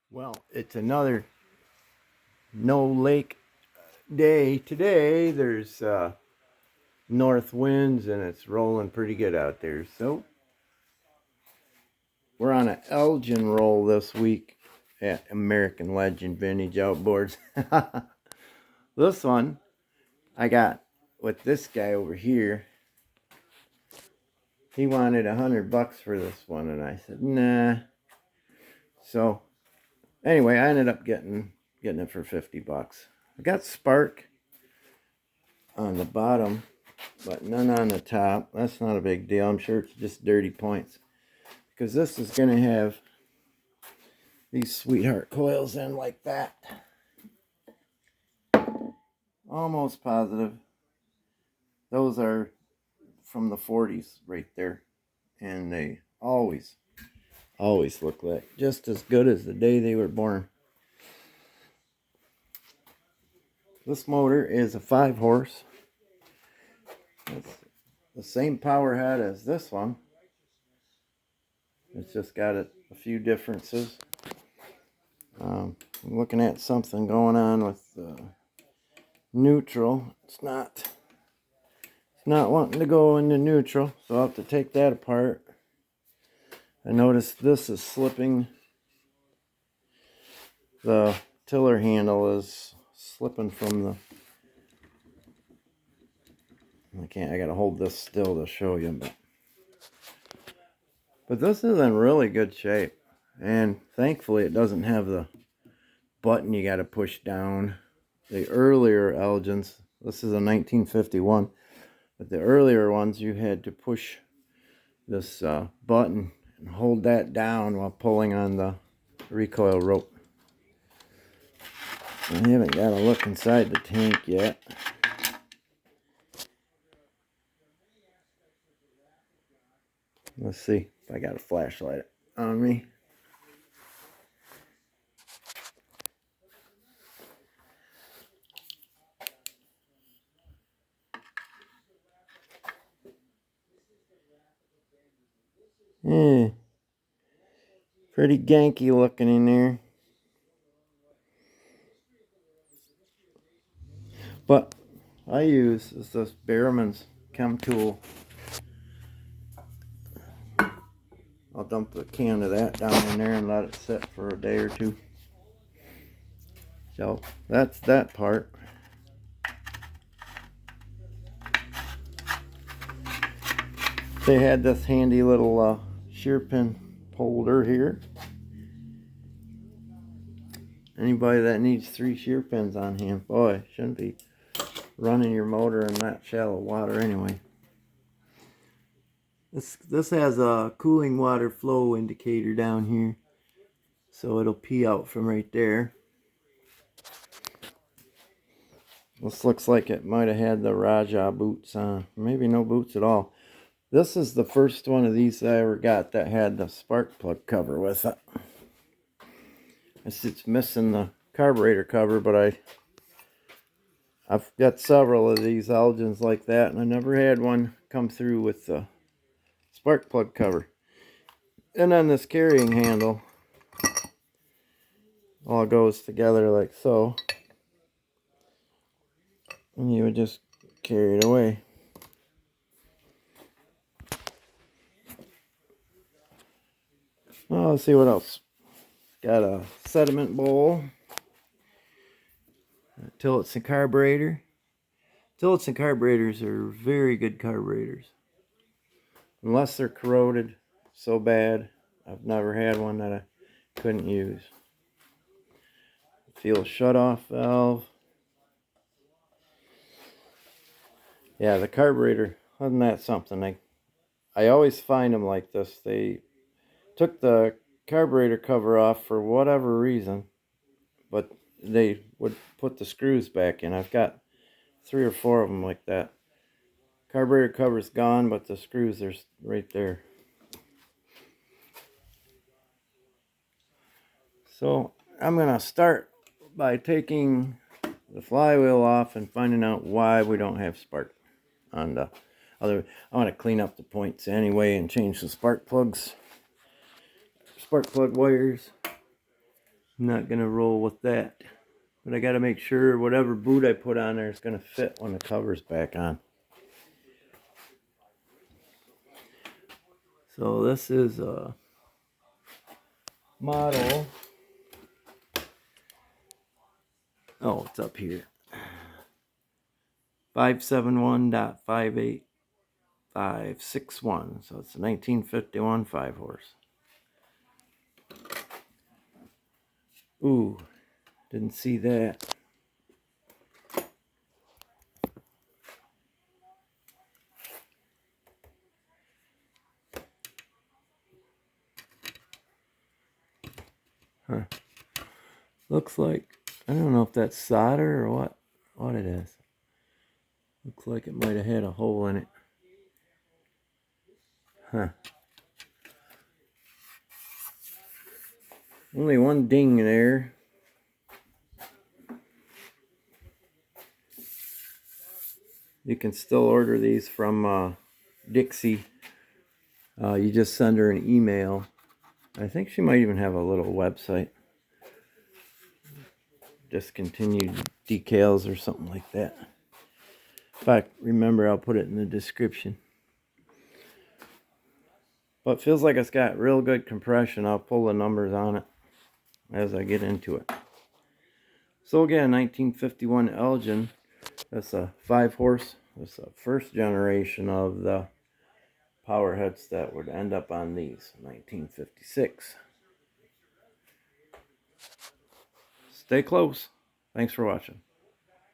Well, it's another no lake day today. There's north winds and it's rolling pretty good out there. So we're on an Elgin roll this week at American Legend Vintage Outboards. This one I got with this guy over here. He wanted $100 for this one and I said nah. So anyway, I ended up getting it for $50. I got spark on the bottom, but none on the top. That's not a big deal. I'm sure it's just dirty points, because this is going to have these sweetheart coils in like that. Almost positive those are from the 40s right there, and they always look like just as good as the day they were born. This motor is a 5-horse. It's the same power head as this one. It's just got a few differences. I'm looking at something going on with neutral. It's not wanting to go into neutral, so I'll have to take that apart. I noticed this is slipping. The tiller handle is slipping from the... I gotta hold this still to show you, but this is in really good shape, and thankfully it doesn't have the button you gotta push down. The earlier Elgins, this is a 1951, but the earlier ones you had to push this button and hold that down while pulling on the recoil rope. I haven't got a look inside the tank yet. Let's see if I got a flashlight on me. Yeah, pretty ganky looking in there. But I use this Behrman's Chem Tool. I'll dump a can of that down in there and let it sit for a day or two. So that's that part. They had this handy little shear pin holder here. Anybody that needs 3 shear pins on hand, boy, shouldn't be running your motor in that shallow water anyway. This has a cooling water flow indicator down here, so it'll pee out from right there. This looks like it might have had the Raja boots on, maybe no boots at all. This is the first one of these I ever got that had the spark plug cover with it. It's missing the carburetor cover, but I've got several of these Elgins like that, and I never had one come through with the spark plug cover. And then this carrying handle all goes together like so, and you would just carry it away. Well, let's see what else. Got a sediment bowl, tillets and carburetor. Tillets and carburetors are very good carburetors, unless they're corroded so bad. I've never had one that I couldn't use. Fuel shut-off valve. Yeah, the carburetor, wasn't that something? I always find them like this. They took the carburetor cover off for whatever reason, but they would put the screws back in. I've got 3 or 4 of them like that. Carburetor cover's gone, but the screws are right there. So I'm going to start by taking the flywheel off and finding out why we don't have spark on the other. I want to clean up the points anyway and change the spark plug wires. I'm not going to roll with that. But I got to make sure whatever boot I put on there is going to fit when the cover's back on. So this is a model. Oh, it's up here. 571.58561. So it's a 1951 5-horse. Ooh, didn't see that. Huh. Looks like, I don't know if that's solder or what it is. Looks like it might have had a hole in it. Huh. Only one ding there. You can still order these from Dixie. You just send her an email. I think she might even have a little website. Discontinued decals or something like that. If I remember, I'll put it in the description. But it feels like it's got real good compression. I'll pull the numbers on it as I get into it. So again, 1951 Elgin. That's a 5-horse. That's the first generation of the power heads that would end up on these. 1956. Stay close. Thanks for watching.